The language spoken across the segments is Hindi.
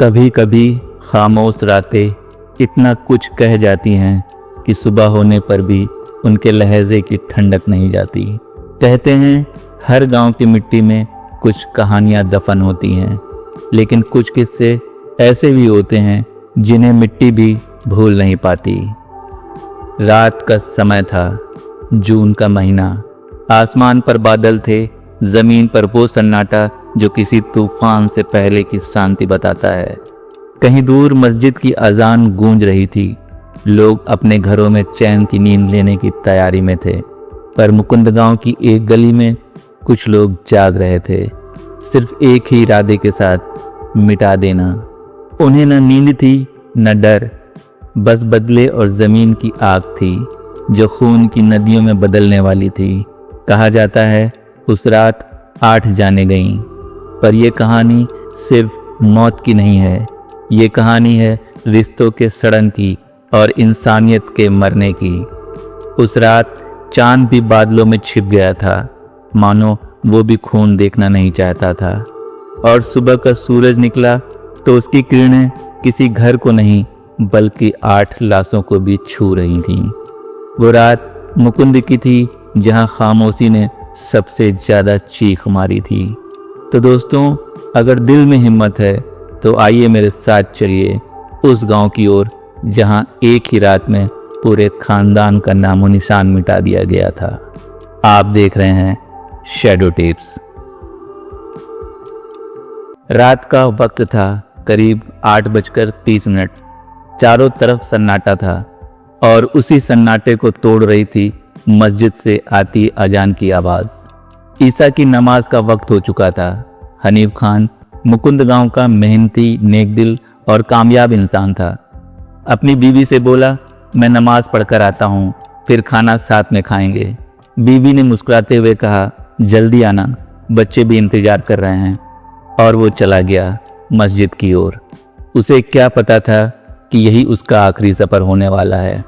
कभी कभी खामोश रातें इतना कुछ कह जाती हैं कि सुबह होने पर भी उनके लहजे की ठंडक नहीं जाती। कहते हैं हर गांव की मिट्टी में कुछ कहानियां दफन होती हैं, लेकिन कुछ किस्से ऐसे भी होते हैं जिन्हें मिट्टी भी भूल नहीं पाती। रात का समय था, जून का महीना। आसमान पर बादल थे, जमीन पर वो सन्नाटा जो किसी तूफान से पहले की शांति बताता है। कहीं दूर मस्जिद की अजान गूंज रही थी। लोग अपने घरों में चैन की नींद लेने की तैयारी में थे, पर मुकुंद गांव की एक गली में कुछ लोग जाग रहे थे, सिर्फ एक ही इरादे के साथ, मिटा देना। उन्हें न नींद थी न डर, बस बदले और जमीन की आग थी जो खून की नदियों में बदलने वाली थी। कहा जाता है उस रात 8 जानें गईं, पर यह कहानी सिर्फ मौत की नहीं है, ये कहानी है रिश्तों के सड़न की और इंसानियत के मरने की। उस रात चांद भी बादलों में छिप गया था, मानो वो भी खून देखना नहीं चाहता था। और सुबह का सूरज निकला तो उसकी किरणें किसी घर को नहीं बल्कि 8 लाशों को भी छू रही थीं। वो रात मुकुंद की थी जहां खामोशी ने सबसे ज्यादा चीख मारी थी। तो दोस्तों, अगर दिल में हिम्मत है तो आइए मेरे साथ चलिए उस गांव की ओर जहां एक ही रात में पूरे खानदान का नामो निशान मिटा दिया गया था। आप देख रहे हैं शैडो टिप्स। रात का वक्त था, करीब 8:30। चारों तरफ सन्नाटा था और उसी सन्नाटे को तोड़ रही थी मस्जिद से आती अजान की आवाज। ईसा की नमाज का वक्त हो चुका था। हनीफ खान मुकुंद गांव का मेहनती, नेकदिल और कामयाब इंसान था। अपनी बीवी से बोला, मैं नमाज पढ़कर आता हूँ, फिर खाना साथ में खाएंगे। बीवी ने मुस्कुराते हुए कहा, जल्दी आना, बच्चे भी इंतजार कर रहे हैं। और वो चला गया मस्जिद की ओर। उसे क्या पता था कि यही उसका आखिरी सफर होने वाला है।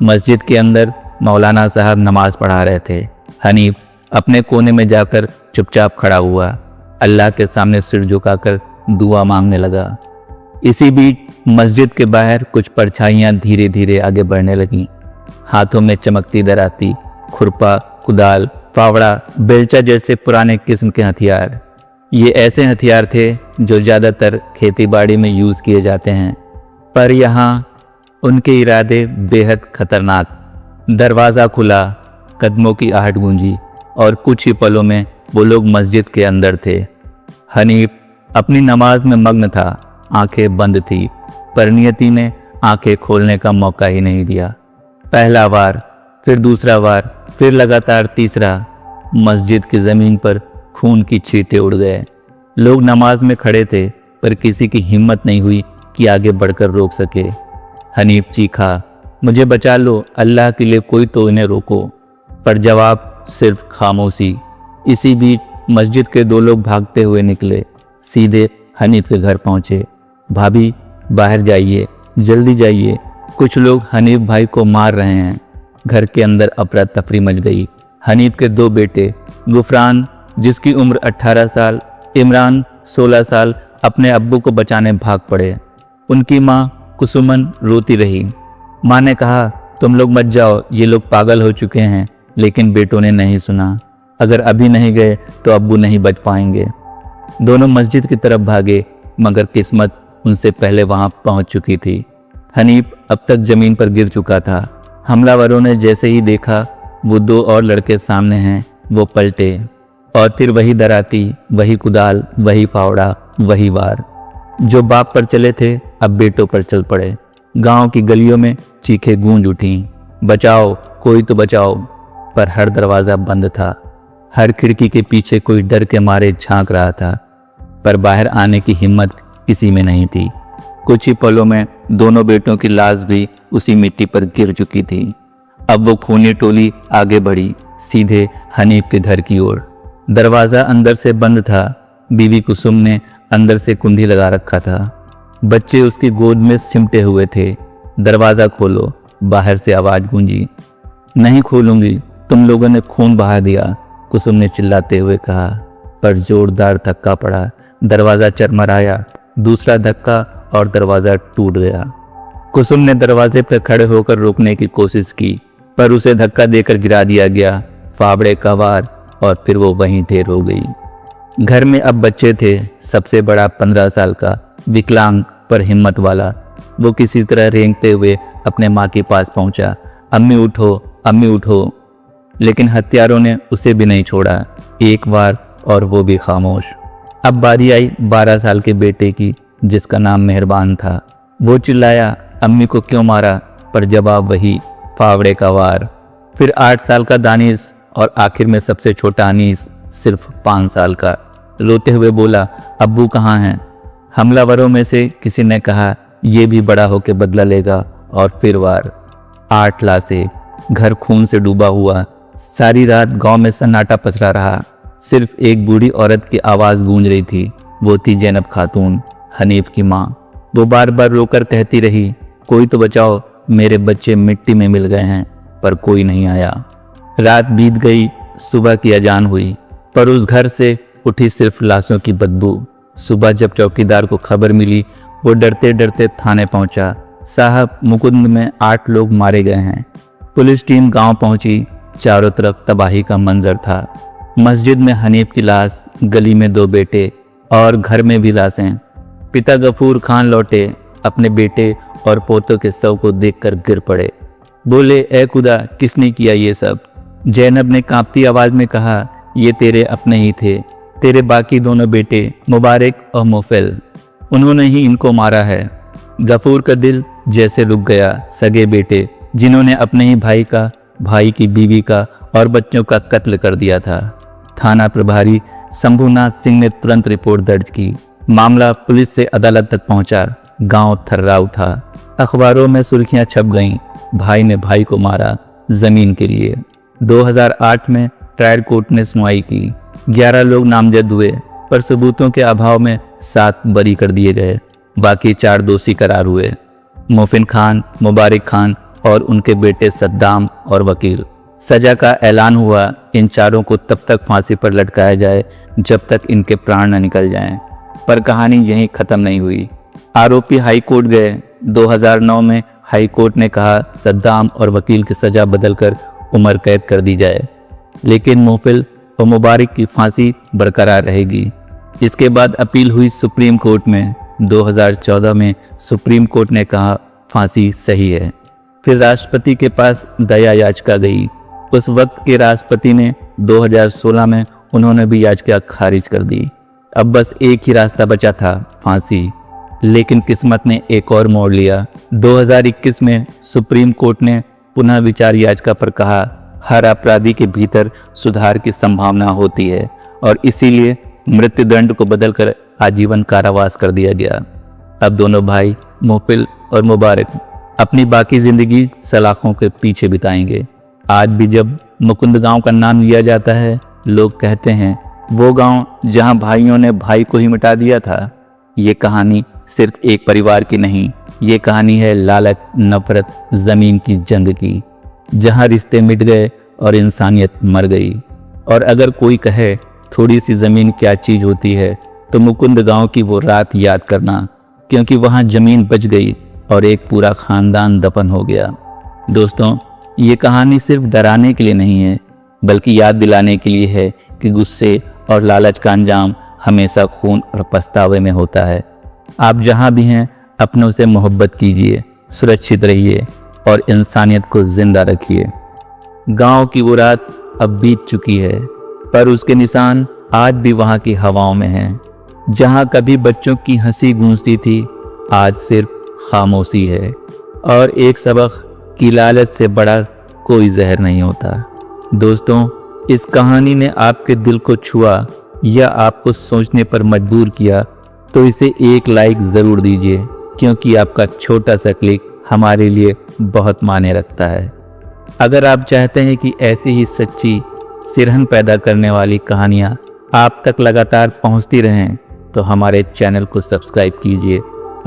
मस्जिद के अंदर मौलाना साहब नमाज पढ़ा रहे थे। हनीफ अपने कोने में जाकर चुपचाप खड़ा हुआ, अल्लाह के सामने सिर झुकाकर दुआ मांगने लगा। इसी बीच मस्जिद के बाहर कुछ परछाइयां धीरे धीरे आगे बढ़ने लगीं। हाथों में चमकती दराती, खुरपा, कुदाल, फावड़ा, बेलचा जैसे पुराने किस्म के हथियार। ये ऐसे हथियार थे जो ज़्यादातर खेतीबाड़ी में यूज़ किए जाते हैं, पर यहाँ उनके इरादे बेहद खतरनाक। दरवाज़ा खुला, कदमों की आहट गूंजी और कुछ ही पलों में वो लोग मस्जिद के अंदर थे। हनीफ अपनी नमाज में मग्न था, आंखें बंद थी, पर नियति ने आंखें खोलने का मौका ही नहीं दिया। पहला वार, फिर दूसरा वार, फिर लगातार तीसरा। मस्जिद की ज़मीन पर खून की छींटे उड़ गए। लोग नमाज में खड़े थे, पर किसी की हिम्मत नहीं हुई कि आगे बढ़कर रोक सके। हनीफ चीखा, मुझे बचा लो, अल्लाह के लिए कोई तो इन्हें रोको। पर जवाब सिर्फ खामोशी। इसी बीच मस्जिद के 2 लोग भागते हुए निकले, सीधे हनीफ के घर पहुंचे। भाभी, बाहर जाइए, जल्दी जाइए, कुछ लोग हनीफ भाई को मार रहे हैं। घर के अंदर अफरा तफरी मच गई। हनीफ के 2 बेटे, गुफरान जिसकी उम्र 18 साल, इमरान 16 साल, अपने अब्बू को बचाने भाग पड़े। उनकी माँ कुसुमन रोती रही। माँ ने कहा, तुम लोग मत जाओ, ये लोग पागल हो चुके हैं। लेकिन बेटों ने नहीं सुना। अगर अभी नहीं गए तो अब्बू नहीं बच पाएंगे। दोनों मस्जिद की तरफ भागे, मगर किस्मत उनसे पहले वहां पहुंच चुकी थी। हनीफ अब तक जमीन पर गिर चुका था। हमलावरों ने जैसे ही देखा वो 2 और लड़के सामने हैं, वो पलटे और फिर वही दराती, वही कुदाल, वही फावड़ा, वही वार। जो बाप पर चले थे अब बेटों पर चल पड़े। गांव की गलियों में चीखें गूंज उठीं, बचाओ, कोई तो बचाओ। पर हर दरवाज़ा बंद था। हर खिड़की के पीछे कोई डर के मारे झांक रहा था, पर बाहर आने की हिम्मत किसी में नहीं थी। कुछ ही पलों में दोनों बेटों की लाश भी उसी मिट्टी पर गिर चुकी थी। अब वो खूनी टोली आगे बढ़ी, सीधे हनीफ के घर की ओर। दरवाज़ा अंदर से बंद था। बीवी कुसुम ने अंदर से कुंडी लगा रखा था। बच्चे उसकी गोद में सिमटे हुए थे। दरवाज़ा खोलो, बाहर से आवाज़ गूंजी। नहीं खोलूंगी, तुम लोगों ने खून बहा दिया, कुसुम ने चिल्लाते हुए कहा। पर जोरदार धक्का पड़ा। दरवाज़ा चरमराया, दूसरा धक्का और दरवाजा टूट गया। कुसुम ने दरवाजे पर खड़े होकर रोकने की कोशिश की, पर उसे धक्का देकर गिरा दिया गया। फावड़े का वार और फिर वो वहीं ढेर हो गई। घर में अब बच्चे थे। सबसे बड़ा 15 साल का विकलांग पर हिम्मत वाला। वो किसी तरह रेंगते हुए अपने माँ के पास पहुंचा। अम्मी उठो, अम्मी उठो। लेकिन हत्यारों ने उसे भी नहीं छोड़ा, एक बार और वो भी खामोश। अब बारी आई 12 साल के बेटे की, जिसका नाम मेहरबान था। वो चिल्लाया, अम्मी को क्यों मारा? पर जवाब वही, फावड़े का वार। फिर 8 साल का दानिश और आखिर में सबसे छोटा अनीस, सिर्फ 5 साल का, रोते हुए बोला, अब्बू कहाँ हैं? हमलावरों में से किसी ने कहा, ये भी बड़ा होकर बदला लेगा। और फिर वार। 8 लाशें, घर खून से डूबा हुआ। सारी रात गांव में सन्नाटा पसरा रहा। सिर्फ एक बूढ़ी औरत की आवाज़ गूंज रही थी। वो थी जैनब खातून, हनीफ की माँ। वो बार बार रोकर कहती रही, कोई तो बचाओ, मेरे बच्चे मिट्टी में मिल गए हैं। पर कोई नहीं आया। रात बीत गई, सुबह की अजान हुई, पर उस घर से उठी सिर्फ लाशों की बदबू। सुबह जब चौकीदार को खबर मिली, वो डरते डरते थाने पहुंचा। साहब, मुकुंद में 8 लोग मारे गए हैं। पुलिस टीम गांव पहुंची। चारों तरफ तबाही का मंजर था। मस्जिद में हनीफ की लाश, गली में 2 बेटे और घर में भी लाशें। पिता गफूर खान लौटे। अपने बेटे और पोतों के शव को देखकर गिर पड़े। बोले, ए खुदा, किसने किया ये सब? जैनब ने कांपती आवाज में कहा, ये तेरे अपने ही थे, तेरे बाकी दोनों बेटे मुबारक और मुफिल। उन्होंने ही इनको मारा है। गफूर का दिल जैसे रुक गया। सगे बेटे जिन्होंने अपने ही भाई का, भाई की बीवी का और बच्चों का कत्ल कर दिया था। थाना प्रभारी शंभुनाथ सिंह ने तुरंत रिपोर्ट दर्ज की। मामला पुलिस से अदालत तक पहुंचा। गांव थर्रा उठा। अखबारों में सुर्खियां छप गईं, भाई ने भाई को मारा जमीन के लिए। 2008 में ट्रायल कोर्ट ने सुनवाई की। 11 लोग नामजद हुए, पर सबूतों के अभाव में 7 बरी कर दिए गए। बाकी 4 दोषी करार हुए, मोफिन खान, मुबारक खान और उनके बेटे सद्दाम और वकील। सजा का ऐलान हुआ। इन चारों को तब तक फांसी पर लटकाया जाए जब तक इनके प्राण न निकल जाएं। पर कहानी यहीं खत्म नहीं हुई। आरोपी हाई कोर्ट गए। 2009 में हाई कोर्ट ने कहा, सद्दाम और वकील की सजा बदलकर उम्र कैद कर दी जाए, लेकिन मोफिल और मुबारक की फांसी बरकरार रहेगी। इसके बाद अपील हुई सुप्रीम कोर्ट में। 2014 में सुप्रीम कोर्ट ने कहा, फांसी सही है। फिर राष्ट्रपति के पास दया याचिका गई। उस वक्त के राष्ट्रपति ने 2016 में उन्होंने भी याचिका खारिज कर दी। अब बस एक ही रास्ता बचा था, फांसी। लेकिन किस्मत ने एक और मोड़ लिया। 2021 में सुप्रीम कोर्ट ने पुनः विचार याचिका पर कहा, हर अपराधी के भीतर सुधार की संभावना होती है और इसीलिए मृत्युदंड को बदलकर आजीवन कारावास कर दिया गया। अब दोनों भाई मोफिल और मुबारक अपनी बाकी जिंदगी सलाखों के पीछे बिताएंगे। आज भी जब मुकुंद गांव का नाम लिया जाता है, लोग कहते हैं, वो गांव जहां भाइयों ने भाई को ही मिटा दिया था। ये कहानी सिर्फ एक परिवार की नहीं, ये कहानी है लालच, नफरत, जमीन की जंग की, जहां रिश्ते मिट गए और इंसानियत मर गई। और अगर कोई कहे थोड़ी सी जमीन क्या चीज होती है, तो मुकुंद गांव की वो रात याद करना, क्योंकि वहां जमीन बच गई और एक पूरा खानदान दफन हो गया। दोस्तों, ये कहानी सिर्फ डराने के लिए नहीं है, बल्कि याद दिलाने के लिए है कि गुस्से और लालच का अंजाम हमेशा खून और पछतावे में होता है। आप जहां भी हैं, अपनों से मोहब्बत कीजिए, सुरक्षित रहिए और इंसानियत को जिंदा रखिए। गांव की वो रात अब बीत चुकी है, पर उसके निशान आज भी वहां की हवाओं में हैं। जहां कभी बच्चों की हंसी गूंजती थी, आज सिर्फ खामोशी है। और एक सबक कि लालच से बड़ा कोई जहर नहीं होता। दोस्तों, इस कहानी ने आपके दिल को छुआ या आपको सोचने पर मजबूर किया, तो इसे एक लाइक ज़रूर दीजिए, क्योंकि आपका छोटा सा क्लिक हमारे लिए बहुत मायने रखता है। अगर आप चाहते हैं कि ऐसी ही सच्ची सिरहन पैदा करने वाली कहानियाँ आप तक लगातार पहुँचती रहें, तो हमारे चैनल को सब्सक्राइब कीजिए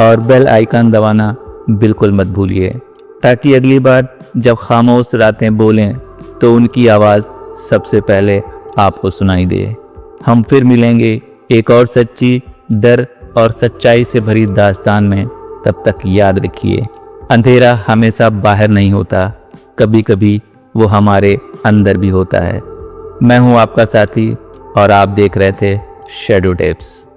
और बेल आइकन दबाना बिल्कुल मत भूलिए, ताकि अगली बार जब खामोश रातें बोलें तो उनकी आवाज़ सबसे पहले आपको सुनाई दे। हम फिर मिलेंगे एक और सच्ची डर और सच्चाई से भरी दास्तान में, तब तक याद रखिए, अंधेरा हमेशा बाहर नहीं होता, कभी कभी वो हमारे अंदर भी होता है। मैं हूं आपका साथी और आप देख रहे थे शैडो टेप्स।